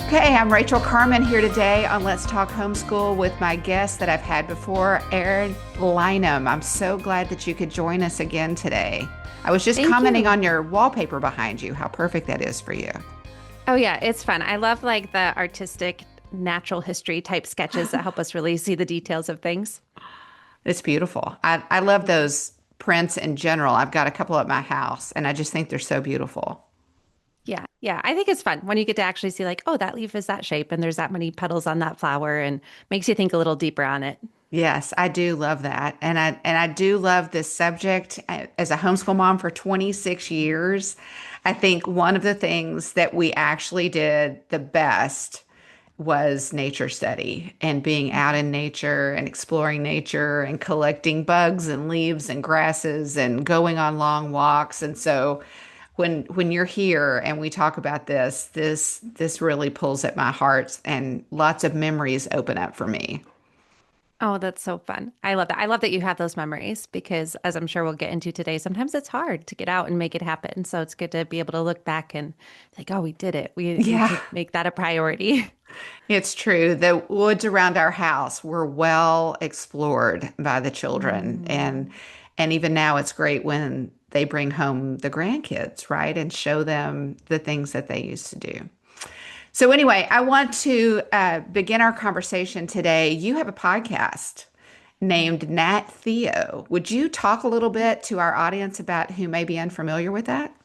Okay, I'm Rachael Carman here today on Let's Talk Homeschool with my guest that I've had before, Eryn Lynum. I'm so glad that you could join us again today. I was just commenting on your wallpaper behind you, how perfect that is for you. Oh yeah, it's fun. I love like the artistic natural history type sketches that help us really see the details of things. It's beautiful. I love those prints in general. I've got a couple at my house and I just think they're so beautiful. Yeah. I think it's fun when you get to actually see like, oh, that leaf is that shape and there's that many petals on that flower and makes you think a little deeper on it. Yes, I do love that. And I do love this subject. As a homeschool mom for 26 years, I think one of the things that we actually did the best was nature study and being out in nature and exploring nature and collecting bugs and leaves and grasses and going on long walks. And so when you're here and we talk about this really pulls at my heart and lots of memories open up for me. Oh, that's so fun. I love that. I love that you have those memories because, as I'm sure we'll get into today, sometimes it's hard to get out and make it happen. So it's good to be able to look back and think, oh, we did it. We need Yeah. to make that a priority. It's true. The woods around our house were well explored by the children. Mm. And even now it's great when they bring home the grandkids, right? And show them the things that they used to do. So anyway, I want to begin our conversation today. You have a podcast named Nat Theo. Would you talk a little bit to our audience about who may be unfamiliar with that?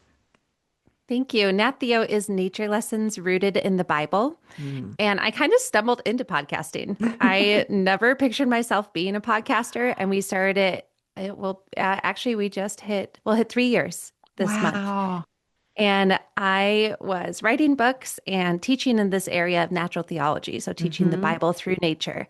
Thank you. Nat Theo is nature lessons rooted in the Bible. And I kind of stumbled into podcasting. I never pictured myself being a podcaster. And we started actually, we'll hit 3 years this month. Wow. And I was writing books and teaching in this area of natural theology. So teaching the Bible through nature.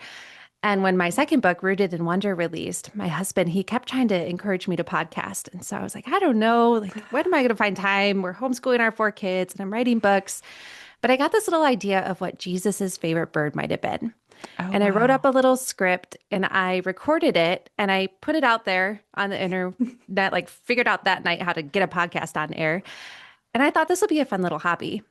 And when my second book, Rooted in Wonder, released, my husband, he kept trying to encourage me to podcast. And so I was like, I don't know, like, when am I going to find time? We're homeschooling our 4 kids and I'm writing books. But I got this little idea of what Jesus's favorite bird might have been. Oh, And I wrote wow. up a little script and I recorded it and I put it out there on the internet, like figured out that night how to get a podcast on air. And I thought this would be a fun little hobby.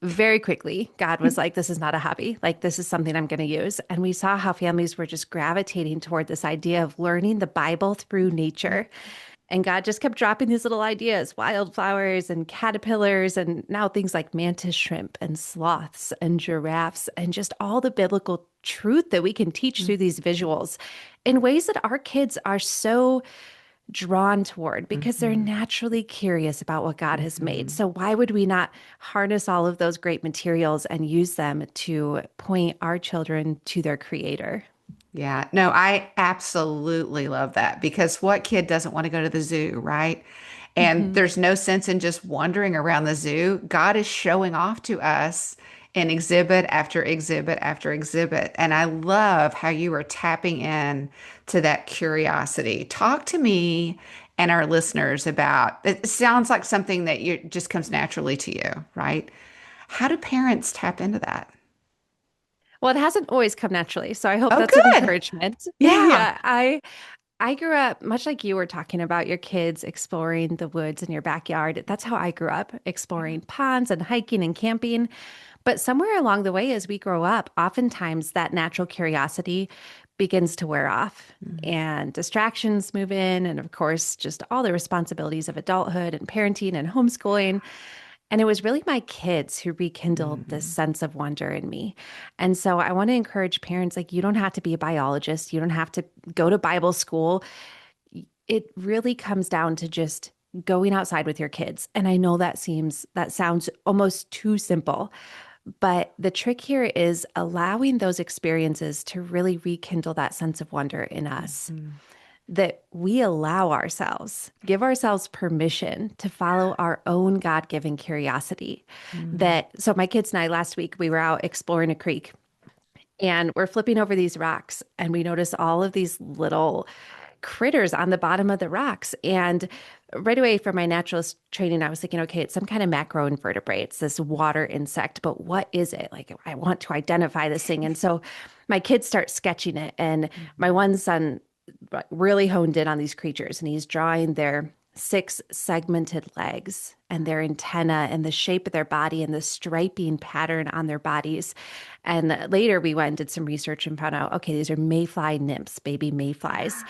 Very quickly, God was like, this is not a hobby. Like, this is something I'm going to use. And we saw how families were just gravitating toward this idea of learning the Bible through nature. And God just kept dropping these little ideas, wildflowers and caterpillars, and now things like mantis shrimp and sloths and giraffes, and just all the biblical truth that we can teach through these visuals in ways that our kids are so drawn toward because they're Mhm. naturally curious about what God has made. Mhm. So why would we not harness all of those great materials and use them to point our children to their creator? Yeah, no, I absolutely love that because what kid doesn't want to go to the zoo, right? And Mhm. there's no sense in just wandering around the zoo. God is showing off to us in exhibit after exhibit after exhibit. And I love how you are tapping in to that curiosity. Talk to me and our listeners about it. Sounds like something that you just comes naturally to you, right? How do parents tap into that? Well, it hasn't always come naturally, so I hope Oh, that's an good. encouragement. Yeah. Yeah, I grew up much like you were talking about your kids exploring the woods in your backyard. That's how I grew up, exploring ponds and hiking and camping. But somewhere along the way, as we grow up, oftentimes that natural curiosity begins to wear off and distractions move in. And of course, just all the responsibilities of adulthood and parenting and homeschooling. And it was really my kids who rekindled this Mhm. sense of wonder in me. And so I want to encourage parents like, you don't have to be a biologist, you don't have to go to Bible school. It really comes down to just going outside with your kids. And I know that sounds almost too simple, but the trick here is allowing those experiences to really rekindle that sense of wonder in us, Mhm. that we allow ourselves, give ourselves permission to follow our own God-given curiosity. Mhm. So my kids and I last week, we were out exploring a creek and we're flipping over these rocks and we notice all of these little critters on the bottom of the rocks. And right away from my naturalist training, I was thinking, okay, it's some kind of macroinvertebrate. It's this water insect, but what is it? Like, I want to identify this thing. And so my kids start sketching it. And my one son really honed in on these creatures and he's drawing their 6 segmented legs and their antenna and the shape of their body and the striping pattern on their bodies. And later we went and did some research and found out, okay, these are mayfly nymphs, baby mayflies.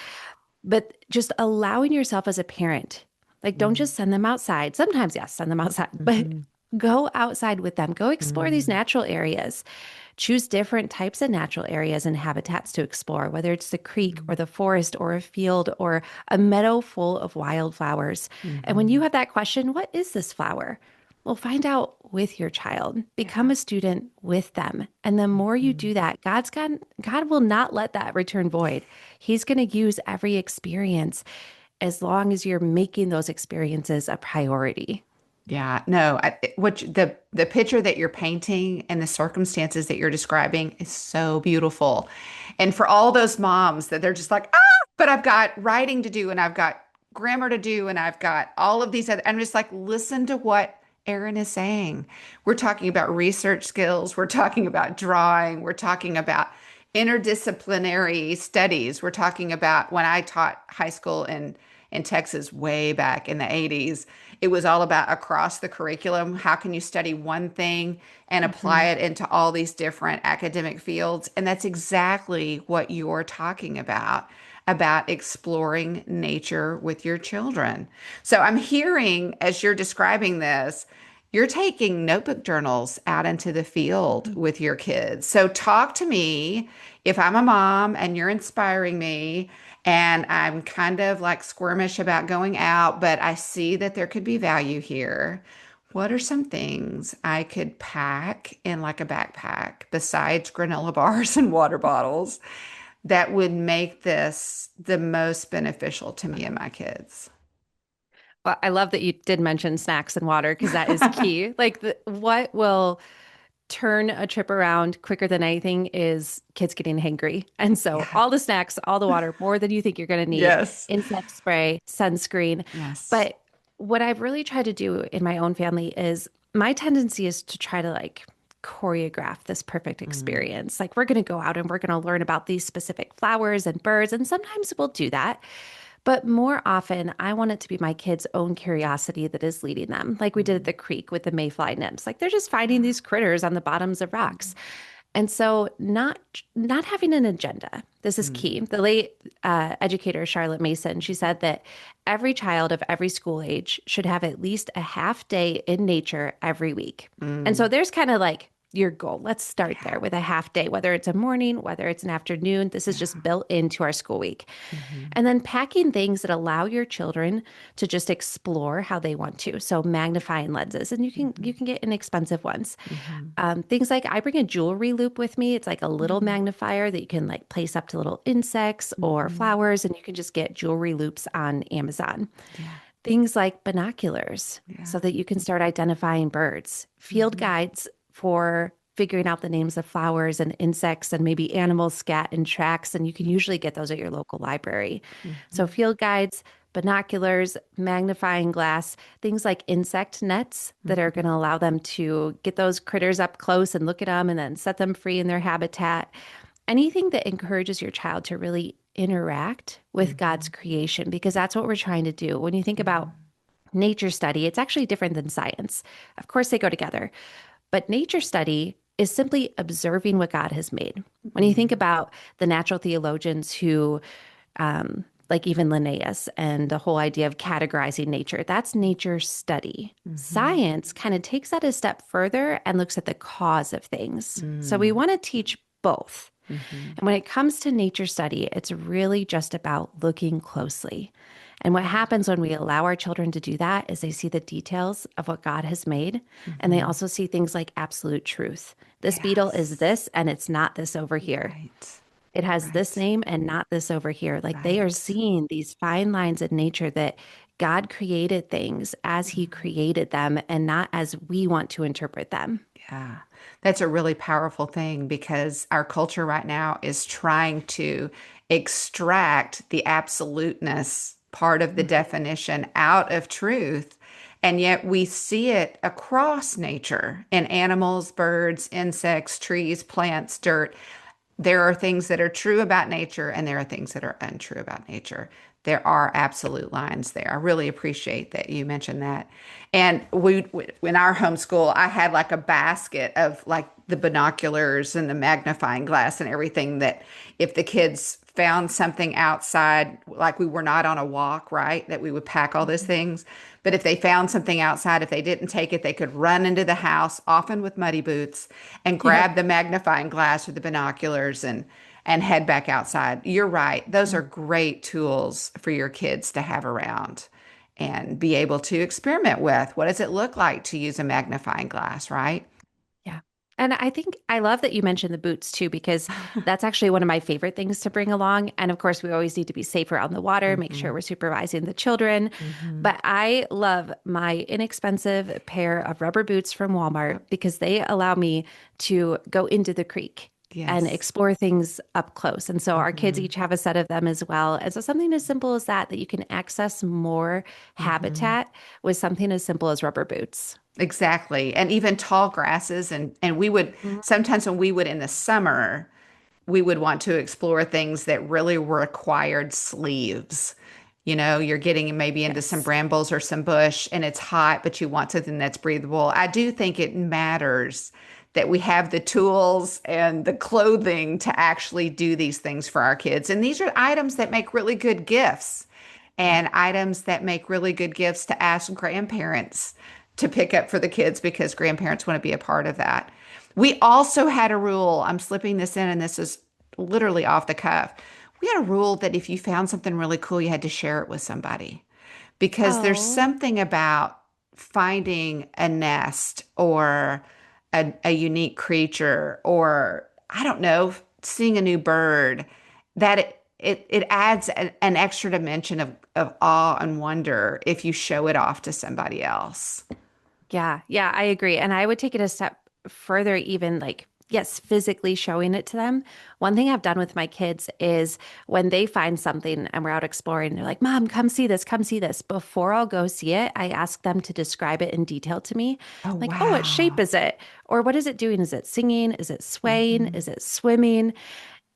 But just allowing yourself as a parent, like don't just send them outside. Sometimes, yes, send them outside, but Mm-hmm. go outside with them. Go explore these Mm. natural areas. Choose different types of natural areas and habitats to explore, whether it's the creek or the forest or a field or a meadow full of wildflowers. And when you Mm-hmm. have that question, what is this flower? Well, find out with your child. Become Yeah. a student with them. And the more you Mhm. do that, God will not let that return void. He's going to use every experience as long as you're making those experiences a priority. Yeah, no, the picture that you're painting and the circumstances that you're describing is so beautiful. And for all those moms that they're just like, but I've got writing to do and I've got grammar to do and I've got all of these other, I'm just like, listen to what Eryn is saying. We're talking about research skills, we're talking about drawing, we're talking about interdisciplinary studies. We're talking about when I taught high school in Texas way back in the 80s. It was all about across the curriculum. How can you study one thing and apply Mhm. it into all these different academic fields? And that's exactly what you're talking about exploring nature with your children. So I'm hearing as you're describing this, you're taking notebook journals out into the field with your kids. So talk to me if I'm a mom and you're inspiring me and I'm kind of like squirmish about going out, but I see that there could be value here. What are some things I could pack in like a backpack besides granola bars and water bottles that would make this the most beneficial to me and my kids? Well, I love that you did mention snacks and water because that is key. Like, what will turn a trip around quicker than anything is kids getting hangry. And so, Yeah. all the snacks, all the water, more than you think you're going to need, Yes. insect spray, sunscreen. Yes. But what I've really tried to do in my own family is my tendency is to try to like choreograph this perfect Mm. experience. Like, we're going to go out and we're going to learn about these specific flowers and birds. And sometimes we'll do that. But more often, I want it to be my kids' own curiosity that is leading them, like we did at Mm. the creek with the mayfly nymphs. Like they're just finding these critters on the bottoms of rocks. And so not having an agenda. This is Mm. key. The late educator Charlotte Mason, she said that every child of every school age should have at least a half day in nature every week. And so Mm. there's kind of like your goal. Let's start Yeah. there with a half day, whether it's a morning, whether it's an afternoon. This is just Yeah. built into our school week. Mhm. And then packing things that allow your children to just explore how they want to. So magnifying lenses, and you Mhm. can get inexpensive ones. Mhm. Things like I bring a jewelry loop with me. It's like a little Mhm. magnifier that you can like place up to little insects or Mhm. flowers, and you can just get jewelry loops on Amazon. Yeah. Things like binoculars Yeah. so that you can start identifying birds, field Mhm. guides for figuring out the names of flowers and insects and maybe animals scat in tracks. And you can usually get those at your local library. So, Mhm. field guides, binoculars, magnifying glass, things like insect nets that are going Mhm. to allow them to get those critters up close and look at them and then set them free in their habitat. Anything that encourages your child to really interact with God's Mhm. creation, because that's what we're trying to do. When you think about Mhm. nature study, it's actually different than science. Of course, they go together, but nature study is simply observing what God has made. When you think Mhm. about the natural theologians who, like even Linnaeus and the whole idea of categorizing nature, that's nature study. Mhm. Science kind of takes that a step further and looks at the cause of things. So we Mm. want to teach both. Mhm. And when it comes to nature study, it's really just about looking closely. And what happens when we allow our children to do that is they see the details of what God has made, and they Mhm. also see things like absolute truth. This beetle is Yes. this, and it's not this over here. Right. It has this Right. name and not this over here. Like they are Right. seeing these fine lines in nature that God created things as He Mhm. created them and not as we want to interpret them. Yeah, that's a really powerful thing because our culture right now is trying to extract the absoluteness part of the definition out of truth. And yet we see it across nature in animals, birds, insects, trees, plants, dirt. there are things that are true about nature and there are things that are untrue about nature. There are absolute lines there. I really appreciate that you mentioned that. And in our homeschool, I had like a basket of like the binoculars and the magnifying glass and everything that if the kids found something outside, like we were not on a walk, right, that we would pack all those things. But if they found something outside, if they didn't take it, they could run into the house, often with muddy boots, and Yep. grab the magnifying glass or the binoculars and head back outside. You're right. Those are great tools for your kids to have around and be able to experiment with. What does it look like to use a magnifying glass, right? Yeah. And I think I love that you mentioned the boots too, because that's actually one of my favorite things to bring along. And of course, we always need to be safer on the water, make sure Hmm. we're supervising the children. Hmm. But I love my inexpensive pair of rubber boots from Walmart because they allow me to go into the creek and Yes. explore things up close. And so our kids Hmm. each have a set of them as well. And so something as simple as that you can access more Hmm. habitat with something as simple as rubber boots. Exactly. And even tall grasses and we would sometimes when we would in the summer we would want to explore things that really required sleeves. You know, you're getting maybe into some Yes. brambles or some bush and it's hot, but you want something that's breathable. I do think it matters that we have the tools and the clothing to actually do these things for our kids. And these are items that make really good gifts and items that make really good gifts to ask grandparents to pick up for the kids because grandparents want to be a part of that. We also had a rule. I'm slipping this in, and this is literally off the cuff. We had a rule that if you found something really cool, you had to share it with somebody because there's Oh. something about finding a nest or a unique creature or I don't know, seeing a new bird that it adds an extra dimension of awe and wonder if you show it off to somebody else. Yeah, yeah, I agree. And I would take it a step further, even like, yes, physically showing it to them. One thing I've done with my kids is when they find something and we're out exploring, they're like, Mom, come see this, come see this. Before I'll go see it, I ask them to describe it in detail to me. Oh, Like, oh, what shape wow. is it? Or what is it doing? Is it singing? Is it swaying? Hmm. Is it swimming?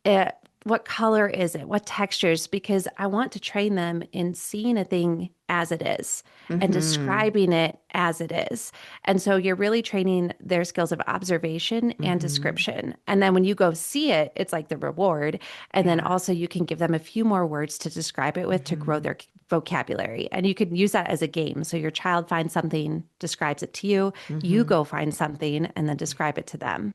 it, what color is it? What textures? Because I want to train them in seeing a thing as it is and Hmm. describing it as it is. And so you're really training their skills of observation and Hmm. description. And then when you go see it, it's like the reward. And then Yeah. also you can give them a few more words to describe it with to grow Hmm. their vocabulary. And you can use that as a game. So your child finds something, describes it to you, you Hmm. go find something and then describe it to them.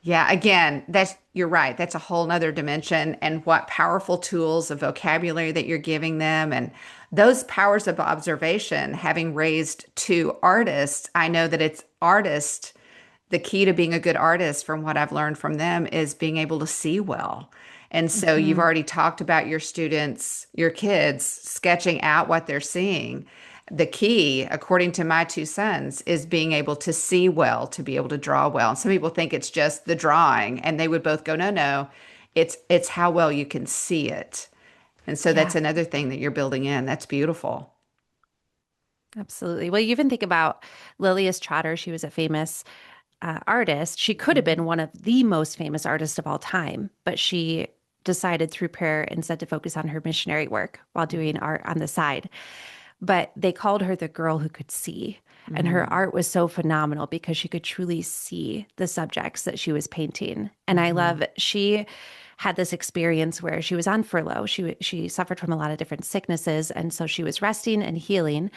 Yeah, again, that's you're right. That's a whole nother dimension and what powerful tools of vocabulary that you're giving them and those powers of observation, having raised two artists, I know that it's artist, the key to being a good artist from what I've learned from them is being able to see well. And so you've Mhm. already talked about your students, your kids sketching out what they're seeing. The key, according to my two sons, is being able to see well, to be able to draw well. And some people think it's just the drawing, and they would both go, no, no, it's how well you can see it. And so that's Yeah. another thing that you're building in. That's beautiful. Absolutely. Well, you even think about Lilias Trotter. She was a famous artist. She could have been Mhm. one of the most famous artists of all time, but she decided through prayer instead to focus on her missionary work while doing art on the side. But they called her the girl who could see. And her Mhm. art was so phenomenal because she could truly see the subjects that she was painting. And I love Mhm. she had this experience where she was on furlough. She suffered from a lot of different sicknesses, and so she was resting and healing.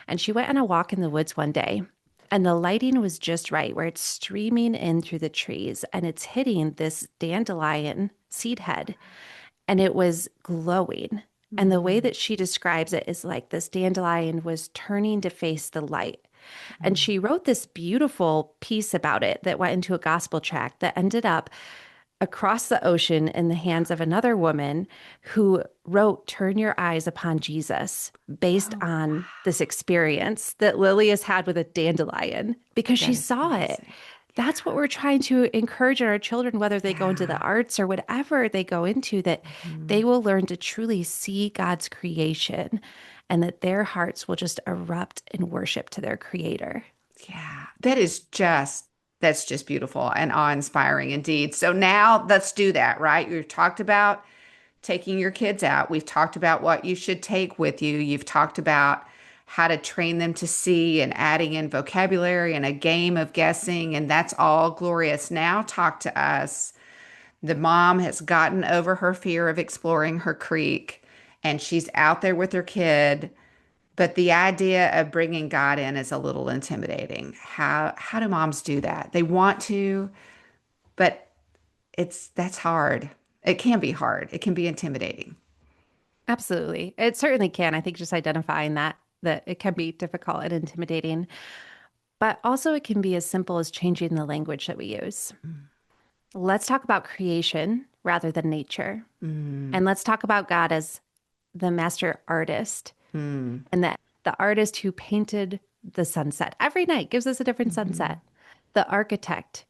And she went on a walk in the woods one day, and the lighting was just right where it's streaming in through the trees and it's hitting this dandelion seed head and it was glowing. And the way Mhm. that she describes it is like this dandelion was turning to face the light. And she wrote this beautiful piece about it that went into a gospel tract that ended up across the ocean in the hands of another woman who wrote Turn Your Eyes Upon Jesus based Oh, on wow. this experience that Lily has had with a dandelion because she That is saw it. amazing. That's what we're trying to encourage in our children, whether they go into the Yeah. arts or whatever they go into, that Mhm. they will learn to truly see God's creation and that their hearts will just erupt in worship to their creator. Yeah. That is just That's just beautiful and awe-inspiring indeed. So now let's do that, right? You've talked about taking your kids out. We've talked about what you should take with you. You've talked about how to train them to see and adding in vocabulary and a game of guessing, and that's all glorious. Now talk to us. The mom has gotten over her fear of exploring her creek and she's out there with her kid, but the idea of bringing God in is a little intimidating. How do moms do that? They want to, but that's hard. It can be hard. It can be intimidating. Absolutely. It certainly can. I think just identifying that it can be difficult and intimidating, but also it can be as simple as changing the language that we use. Let's talk about creation rather than nature. Mm, And let's talk about God as the master artist mm, and that the artist who painted the sunset every night gives us a different mhm, sunset. The architect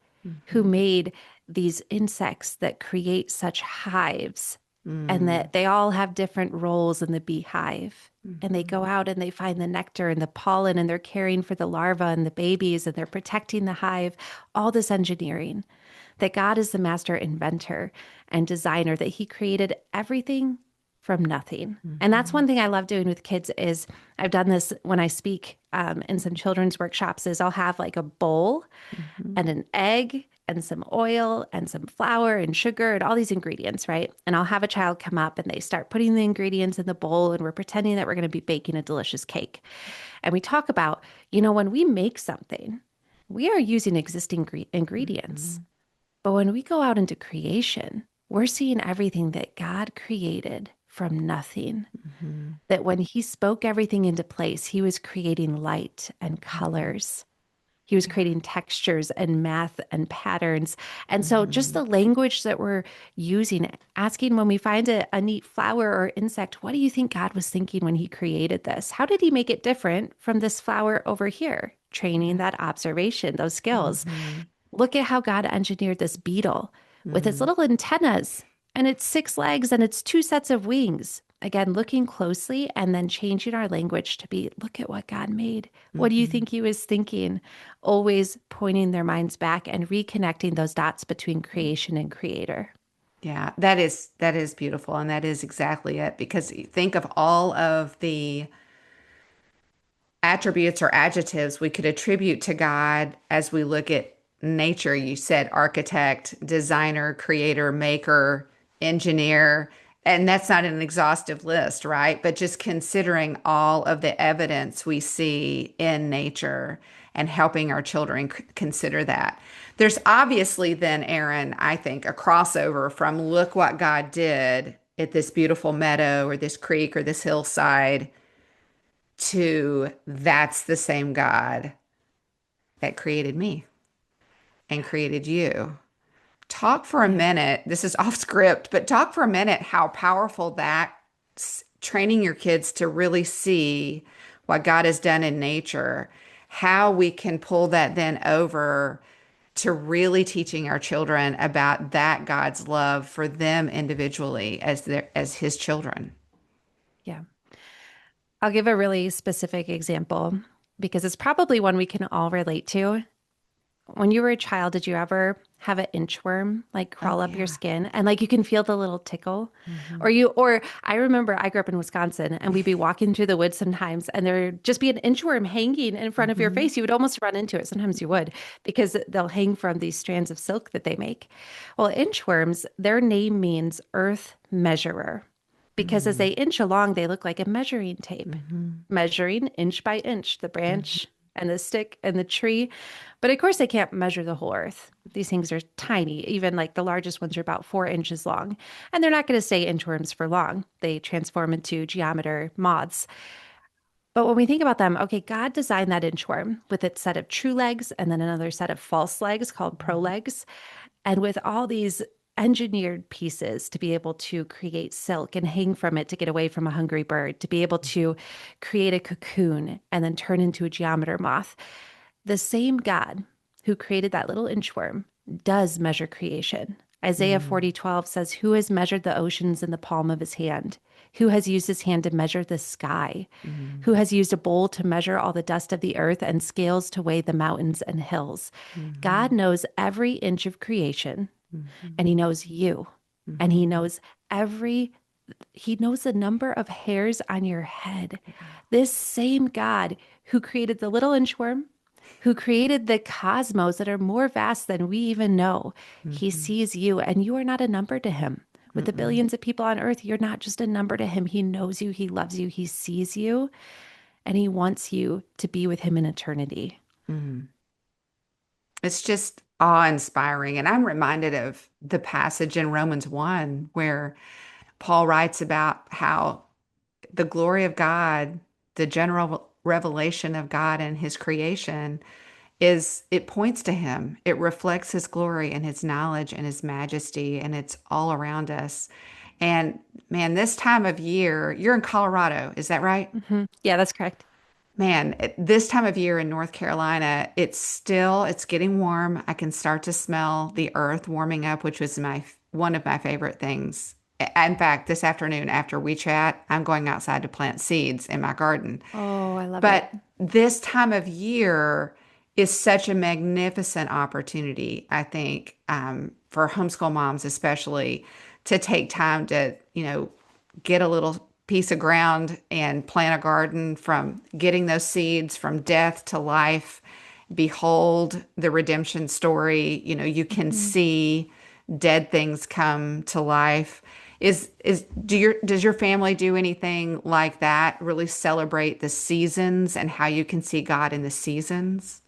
who mhm, made these insects that create such hives and mm, that they all have different roles in the beehive. And they go mhm, out and they find the nectar and the pollen and they're caring for the larvae and the babies and they're protecting the hive. All this engineering, that God is the master inventor and designer, that he created everything from nothing. And that's mhm, one thing I love doing with kids is I've done this when I speak in some children's workshops is I'll have like a bowl mhm, and an egg and some oil and some flour and sugar and all these ingredients, right? And I'll have a child come up and they start putting the ingredients in the bowl and we're pretending that we're going to be baking a delicious cake. And we talk about, when we make something, we are using existing ingredients. mhm, But when we go out into creation, we're seeing everything that God created from nothing. mhm, That when he spoke everything into place, he was creating light and mhm. colors. He was Yeah. creating textures and math and patterns. And so, just Mhm, the language that we're using, asking when we find a neat flower or insect, what do you think God was thinking when he created this? How did he make it different from this flower over here? Training yeah. that observation, those skills. Mhm, Look at how God engineered this beetle with its mm, little antennas and its 6 legs and its 2 sets of wings. Again, looking closely and then changing our language to be, look at what God made. What do you mhm. think he was thinking? Always pointing their minds back and reconnecting those dots between creation and creator. Yeah, that is beautiful, and that is exactly it. Because you think of all of the attributes or adjectives we could attribute to God as we look at nature. You said architect, designer, creator, maker, engineer, and that's not an exhaustive list, right? But just considering all of the evidence we see in nature and helping our children consider that. There's obviously then, Eryn, I think, a crossover from look what God did at this beautiful meadow or this creek or this hillside to that's the same God that created me and created you. Talk for a Yeah. minute. This is off script, but talk for a minute how powerful that training your kids to really see what God has done in nature, how we can pull that then over to really teaching our children about that God's love for them individually as his children. Yeah. I'll give a really specific example because it's probably one we can all relate to. When you were a child, did you ever have an inchworm like Oh crawl up your yeah. skin and like you can feel the little tickle? Hmm. Or I remember I grew up in Wisconsin and we'd be walking through the woods sometimes and there'd just be an inchworm hanging in front of your Hmm. face. You would almost run into it. Sometimes you would because they'll hang from these strands of silk that they make. Well, inchworms, their name means earth measurer because as they inch along, they look like a measuring tape, Hmm. measuring inch by inch, the Hmm. branch and the stick and the tree. But of course, they can't measure the whole earth. These things are tiny. Even like the largest ones are about 4 inches long. And they're not going to stay inchworms for long. They transform into geometer moths. But when we think about them, okay, God designed that inchworm with its set of true legs and then another set of false legs called prolegs. And with all these engineered pieces to be able to create silk and hang from it to get away from a hungry bird, to be able to create a cocoon and then turn into a geometer moth. The same God who created that little inchworm does measure creation. Isaiah Mm, 40:12 says, "Who has measured the oceans in the palm of his hand? Who has used his hand to measure the sky? mm, Who has used a bowl to measure all the dust of the earth and scales to weigh the mountains and hills?" God mhm, knows every inch of creation, and he mhm, knows you, and he mhm. knows every he knows the number of hairs on your head. Yeah. This same God who created the little inchworm, who created the cosmos that are more vast than we even know, he Mhm, sees you and you are not a number to him. With the mm-mm, billions of people on earth, you're not just a number to him. He knows you, he loves you, he sees you, and he wants you to be with him in eternity. mm. It's just awe-inspiring. And I'm reminded of the passage in Romans 1 where Paul writes about how the glory of God, the general revelation of God and his creation it points to him. It reflects his glory and his knowledge and his majesty, and it's all around us. And man, this time of year, you're in Colorado, is that right? Yeah, that's correct. Man, this time of year in North Carolina, it's getting warm. I can start to smell the earth warming up, which was one of my favorite things. In fact, this afternoon after we chat, I'm going outside to plant seeds in my garden. Oh, I love it. But this time of year is such a magnificent opportunity, I think, for homeschool moms especially, to take time to, get a little piece of ground and plant a garden from getting those seeds from death to life. Behold the redemption story. You can Mhm. see dead things come to life. Does your family do anything like that? Really celebrate the seasons and how you can see God in the seasons?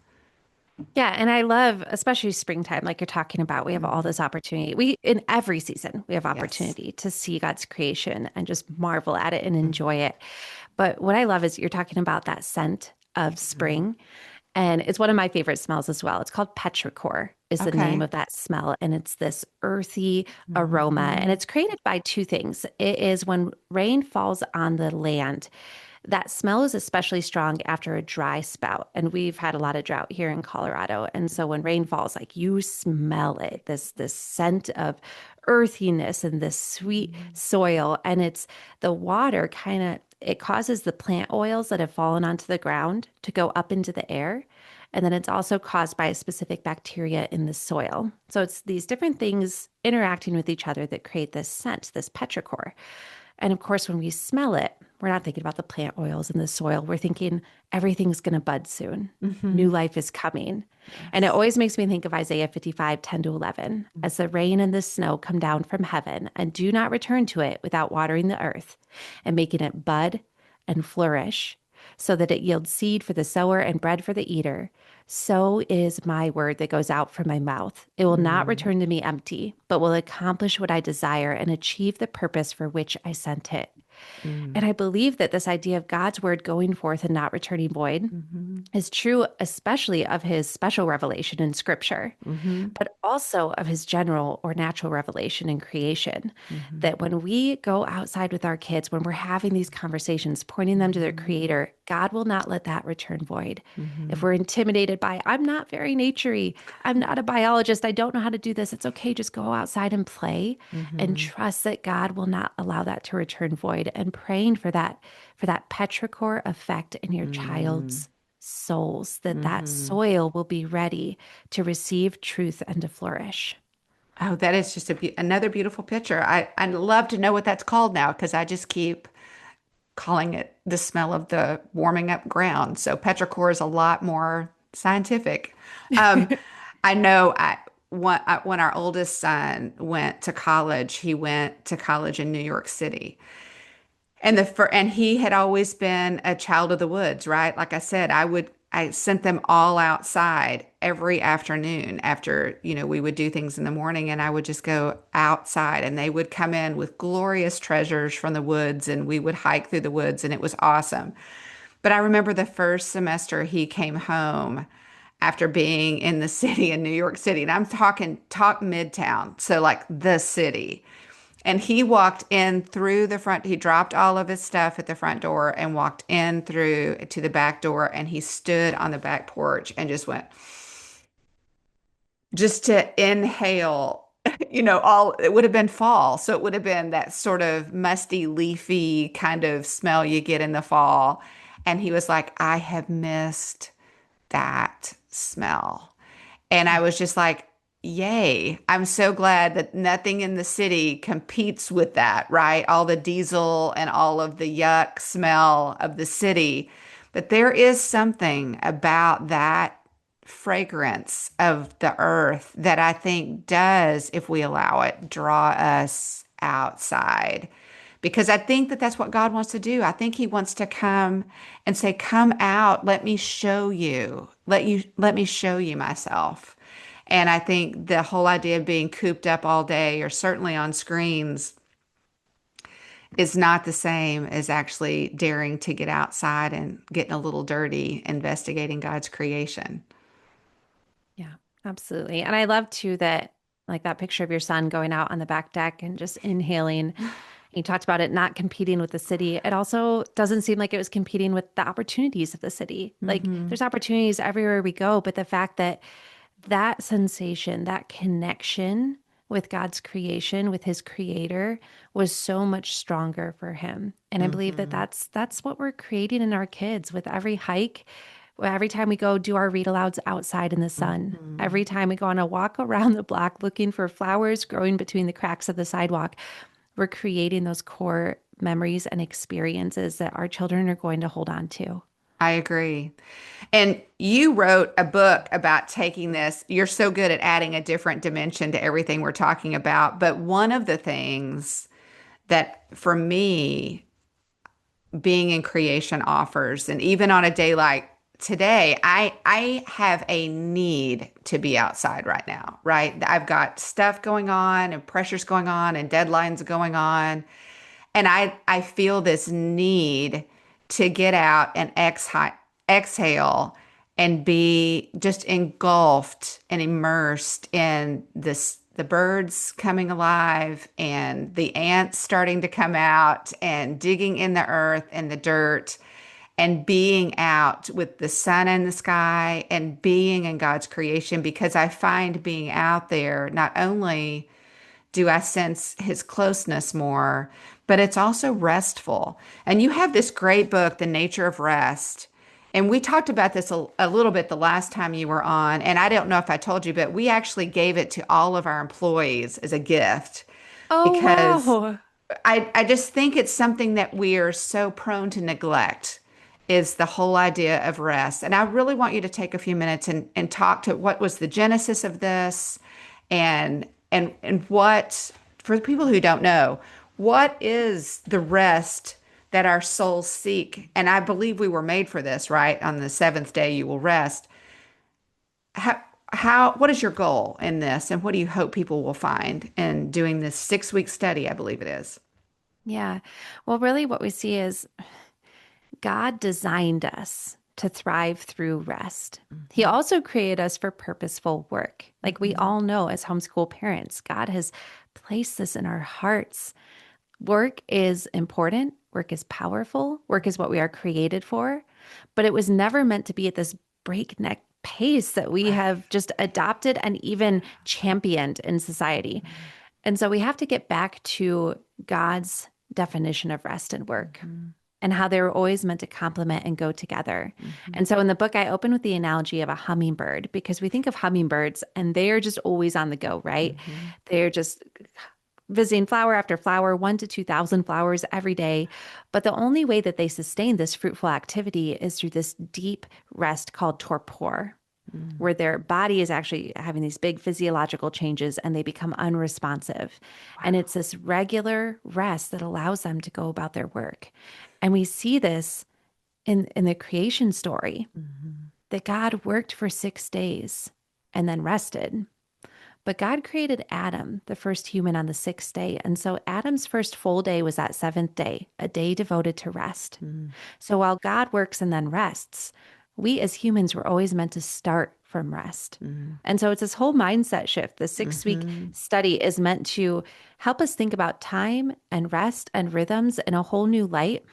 Yeah, and I love, especially springtime, like you're talking about, we have all Mhm. this opportunity. In every season, we have Yes. opportunity to see God's creation and just marvel at it and Mhm. enjoy it. But what I love is you're talking about that scent of Mhm. spring. And it's one of my favorite smells as well. It's called petrichor is the name Okay. of that smell. And it's this earthy aroma. And Mhm. it's created by two things. It is when rain falls on the land. That smell is especially strong after a dry spout. And we've had a lot of drought here in Colorado. And so when rain falls, like you smell it, this scent of earthiness and this sweet Mhm. soil. And it's the water kind of it causes the plant oils that have fallen onto the ground to go up into the air. And then it's also caused by a specific bacteria in the soil. So it's these different things interacting with each other that create this scent, this petrichor. And of course, when we smell it, we're not thinking about the plant oils in the soil. We're thinking everything's going to bud soon. New Mhm. life is coming. And it Yes. always makes me think of Isaiah 55:10-11. As the rain and the snow come down from heaven and do not return to it without watering the earth and making it bud and flourish, so that it yields seed for the sower and bread for the eater, so is my word that goes out from my mouth. It will not Mm. return to me empty, but will accomplish what I desire and achieve the purpose for which I sent it. And Mm. I believe that this idea of God's word going forth and not returning void Mhm. is true, especially of his special revelation in scripture, Mhm. but also of his general or natural revelation in creation. Mhm. That when we go outside with our kids, when we're having these conversations, pointing them to their Mhm. creator, God will not let that return void. If Mhm. we're intimidated by, I'm not very naturey, I'm not a biologist, I don't know how to do this, it's okay. Just go outside and play and Mhm. trust that God will not allow that to return void and praying for that petrichor effect in your Mm. child's souls, that that Mhm. soil will be ready to receive truth and to flourish. Oh, that is just another beautiful picture. I'd love to know what that's called now because I just keep calling it the smell of the warming up ground. So petrichor is a lot more scientific. Um, I know when our oldest son went to college, he went to college in New York City. And he had always been a child of the woods, right? Like I said, I sent them all outside every afternoon after, we would do things in the morning and I would just go outside and they would come in with glorious treasures from the woods and we would hike through the woods and it was awesome. But I remember the first semester he came home after being in the city in New York City, and I'm talk Midtown, so like the city. And he walked in through the front. He dropped all of his stuff at the front door and walked in through to the back door. And he stood on the back porch and just to inhale all it would have been fall. So it would have been that sort of musty, leafy kind of smell you get in the fall. And he was like, I have missed that smell. And I was just like, yay. I'm so glad that nothing in the city competes with that, right? All the diesel and all of the yuck smell of the city. But there is something about that fragrance of the earth that I think does, if we allow it, draw us outside. Because I think that that's what God wants to do. I think he wants to come and say, "Come out, let me show you. Let me show you myself." And I think the whole idea of being cooped up all day or certainly on screens is not the same as actually daring to get outside and getting a little dirty, investigating God's creation. Yeah, absolutely. And I love too that like that picture of your son going out on the back deck and just inhaling. You talked about it not competing with the city. It also doesn't seem like it was competing with the opportunities of the city. Like Hmm. there's opportunities everywhere we go, but the fact that that sensation, that connection with God's creation, with his creator was so much stronger for him. And I believe that Hmm. that's what we're creating in our kids with every hike. Every time we go do our read alouds outside in the sun, Hmm. every time we go on a walk around the block looking for flowers growing between the cracks of the sidewalk, we're creating those core memories and experiences that our children are going to hold on to. I agree. And you wrote a book about taking this. You're so good at adding a different dimension to everything we're talking about. But one of the things that for me, being in creation offers, and even on a day like today, I have a need to be outside right now, right? I've got stuff going on and pressures going on and deadlines going on. And I feel this need to get out and exhale and be just engulfed and immersed in the birds coming alive and the ants starting to come out and digging in the earth and the dirt and being out with the sun in the sky and being in God's creation, because I find being out there not only do I sense his closeness more, but it's also restful. And you have this great book, The Nature of Rest. And we talked about this a little bit the last time you were on. And I don't know if I told you, but we actually gave it to all of our employees as a gift Oh, because wow. I just think it's something that we are so prone to neglect is the whole idea of rest. And I really want you to take a few minutes and talk to what was the genesis of this and what, for the people who don't know, what is the rest that our souls seek? And I believe we were made for this, right? On the seventh day you will rest. How, what is your goal in this? And what do you hope people will find in doing this 6 week study, I believe it is? Yeah. Well, really, what we see is God designed us to thrive through rest. He Mhm. also created us for purposeful work. Like we Mhm. all know as homeschool parents, God has placed this in our hearts. Work is important, work is powerful, work is what we are created for, but it was never meant to be at this breakneck pace that we Right. have just adopted and even championed in society. Mhm. And so we have to get back to God's definition of rest and work Mhm. and how they were always meant to complement and go together. Mhm. And so in the book, I open with the analogy of a hummingbird because we think of hummingbirds and they are just always on the go, right? Mhm. They're just visiting flower after flower, 1 to 2,000 flowers every day. But the only way that they sustain this fruitful activity is through this deep rest called torpor, Mhm. where their body is actually having these big physiological changes and they become unresponsive. And Wow. it's this regular rest that allows them to go about their work. And we see this in the creation story Mhm. that God worked for 6 days and then rested. But God created Adam, the first human, on the sixth day. And so Adam's first full day was that seventh day, a day devoted to rest. Mhm. So while God works and then rests, we as humans were always meant to start from rest. Mhm. And so it's this whole mindset shift. The 6 week Mhm. study is meant to help us think about time and rest and rhythms in a whole new light.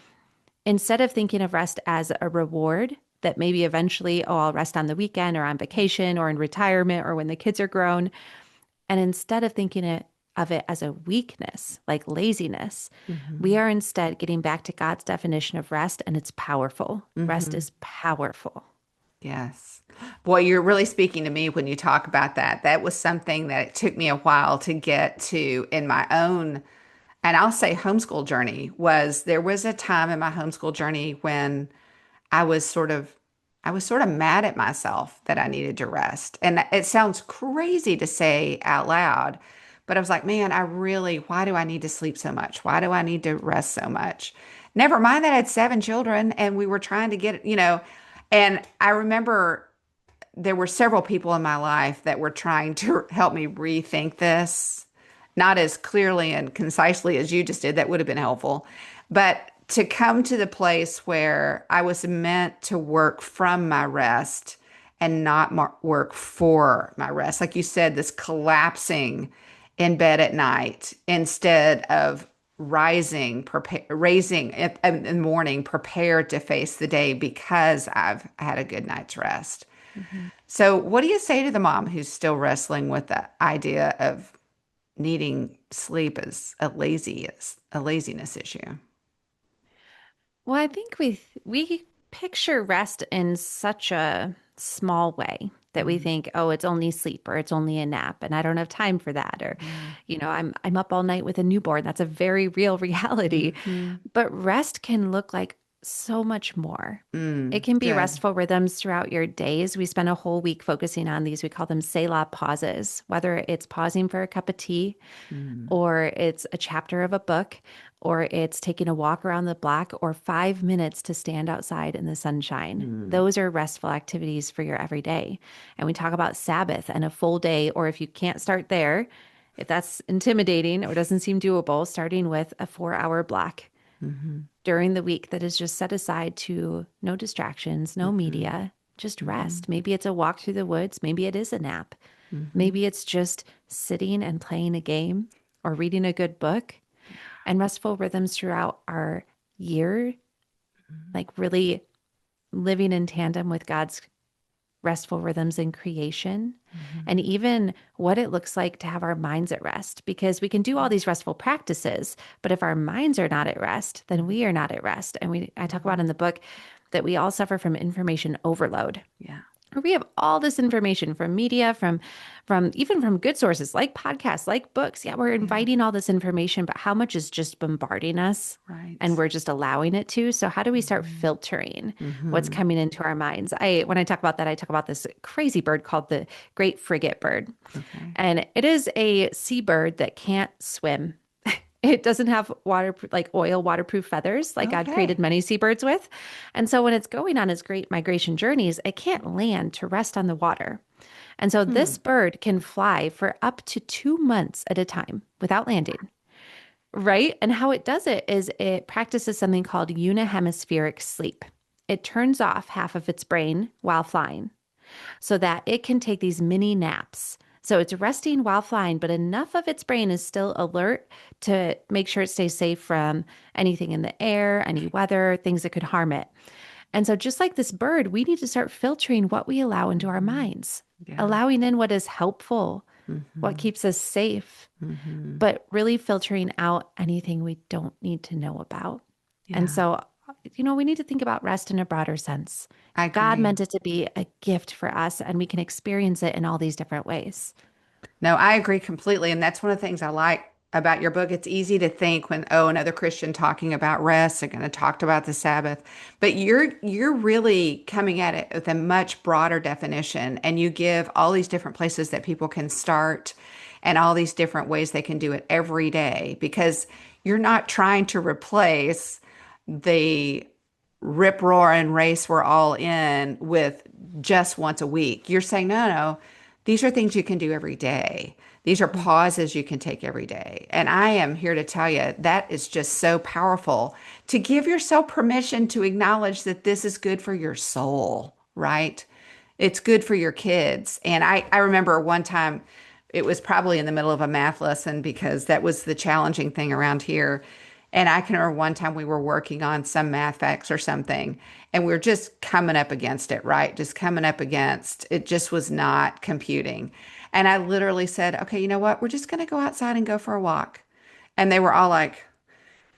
Instead of thinking of rest as a reward that maybe eventually, oh, I'll rest on the weekend or on vacation or in retirement or when the kids are grown, And instead of of it as a weakness, like laziness, we Mm-hmm. are instead getting back to God's definition of rest, and it's powerful. Rest Mm-hmm. is powerful. Yes. Boy, you're really speaking to me when you talk about that. That was something that it took me a while to get to in my own, and I'll say homeschool journey was there was a time in my homeschool journey when I was sort of I was sort of mad at myself that I needed to rest. And it sounds crazy to say out loud, but I was like, man, why do I need to sleep so much? Why do I need to rest so much? Never mind that I had 7 children and we were trying to and I remember there were several people in my life that were trying to help me rethink this, not as clearly and concisely as you just did. That would have been helpful. But to come to the place where I was meant to work from my rest and not work for my rest. Like you said, this collapsing in bed at night instead of raising in the morning, prepared to face the day because I've had a good night's rest. Mhm. So, what do you say to the mom who's still wrestling with the idea of needing sleep as a laziness issue? Well, I think we picture rest in such a small way that we Mm-hmm. think, oh, it's only sleep or it's only a nap, and I don't have time for that, or, I'm up all night with a newborn. That's a very real reality. Mm-hmm. But rest can look like so much more. It Mm, can be good. restful rhythms throughout your days. We spend a whole week focusing on these. We call them Selah pauses, whether it's pausing for a cup of tea, Mm, or it's a chapter of a book, or it's taking a walk around the block, or 5 minutes to stand outside in the sunshine. mm, Those are restful activities for your everyday. And we talk about Sabbath and a full day, or if you can't start there, if that's intimidating or doesn't seem doable, starting with a 4 hour block mm-hmm, during the week that is just set aside to no distractions, no mm-hmm, media, just mm-hmm, rest. Maybe it's a walk through the woods, maybe it is a nap. mm-hmm. Maybe it's just sitting and playing a game or reading a good book, and restful rhythms throughout our year, like really living in tandem with God's restful rhythms in creation, Mm-hmm. and even what it looks like to have our minds at rest. Because we can do all these restful practices, but if our minds are not at rest, then we are not at rest. And I talk about Mm-hmm. in the book that we all suffer from information overload. Yeah. We have all this information from media, from even from good sources like podcasts, like books. Yeah, we're Yeah. inviting all this information, but how much is just bombarding us and Right. we're just allowing it to? So how do we start Mm-hmm. filtering what's Mm-hmm. coming into our minds? When I talk about that, I talk about this crazy bird called the great frigate bird. Okay. And it is a seabird that can't swim. It doesn't have waterproof feathers like God created Okay. many seabirds with. And so when it's going on its great migration journeys, it can't land to rest on the water. And so Hmm. this bird can fly for up to 2 months at a time without landing, right? And how it does it is it practices something called unihemispheric sleep. It turns off half of its brain while flying so that it can take these mini naps. So it's resting while flying, but enough of its brain is still alert to make sure it stays safe from anything in the air, any weather, things that could harm it. And so, just like this bird, we need to start filtering what we allow into our Mm-hmm. minds, Yeah. allowing in what is helpful, what Mm-hmm. keeps us safe, Mm-hmm. but really filtering out anything we don't need to know about. And Yeah. so, we need to think about rest in a broader sense. I God agree. meant it to be a gift for us, and we can experience it in all these different ways. No, I agree completely. And that's one of the things I like about your book. It's easy to think when, oh, another Christian talking about rest, they're going to talk about the Sabbath. But you're really coming at it with a much broader definition. And you give all these different places that people can start and all these different ways they can do it every day because you're not trying to replace the rip roar and race we're all in with just once a week. You're saying, no, no, these are things you can do every day. These are Mm. pauses you can take every day. And I am here to tell you that is just so powerful to give yourself permission to acknowledge that this is good for your soul, right? It's good for your kids. And I remember one time, it was probably in the middle of a math lesson because that was the challenging thing around here. And I can remember one time we were working on some math facts or something, and we are just coming up against it, right? Just coming up against it, just was not computing. And I literally said, okay, you know what? We're just going to go outside and go for a walk. And they were all like,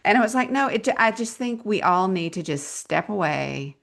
and I was like, no, I just think we all need to just step away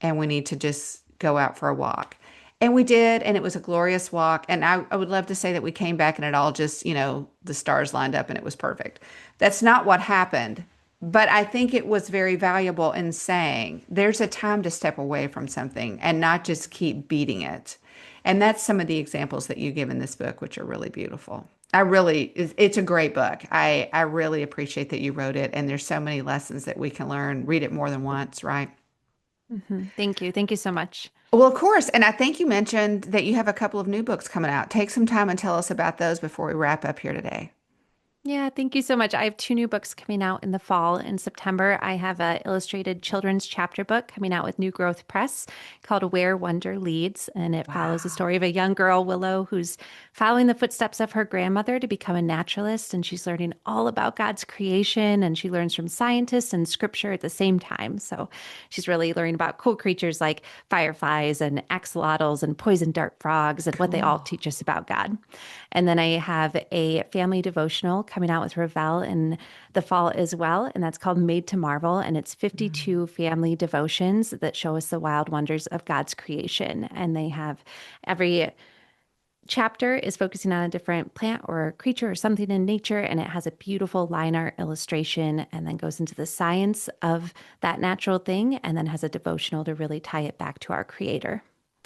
and we need to just go out for a walk. And we did, and it was a glorious walk. And I would love to say that we came back and it all just, the stars lined up and it was perfect. That's not what happened. But I think it was very valuable in saying there's a time to step away from something and not just keep beating it. And that's some of the examples that you give in this book, which are really beautiful. It's a great book. I really appreciate that you wrote it. And there's so many lessons that we can learn. Read it more than once, right? Thank you. Thank you so much. Well, of course. And I think you mentioned that you have a couple of new books coming out. Take some time and tell us about those before we wrap up here today. Yeah, thank you so much. I have two new books coming out in the fall. In September, I have an illustrated children's chapter book coming out with New Growth Press called Where Wonder Leads. And it follows the story of a young girl, Willow, who's following the footsteps of her grandmother to become a naturalist. And she's learning all about God's creation. And she learns from scientists and scripture at the same time. So she's really learning about cool creatures like fireflies and axolotls and poison dart frogs and what they all teach us about God. And then I have a family devotional coming out with Ravel in the fall as well. And that's called Made to Marvel. And it's 52 family devotions that show us the wild wonders of God's creation. And they have every chapter is focusing on a different plant or creature or something in nature. And it has a beautiful line art illustration and then goes into the science of that natural thing and then has a devotional to really tie it back to our creator.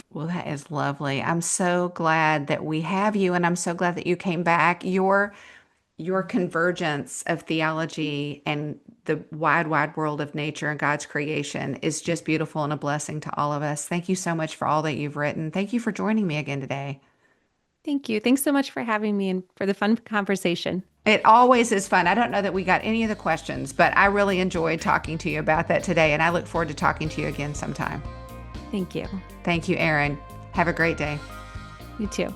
Well, that is lovely. I'm so glad that we have you, and I'm so glad that you came back. Your convergence of theology and the wide, wide world of nature and God's creation is just beautiful and a blessing to all of us. Thank you so much for all that you've written. Thank you for joining me again today. Thank you. Thanks so much for having me and for the fun conversation. It always is fun. I don't know that we got any of the questions, but I really enjoyed talking to you about that today, and I look forward to talking to you again sometime. Thank you. Thank you, Eryn. Have a great day. You too.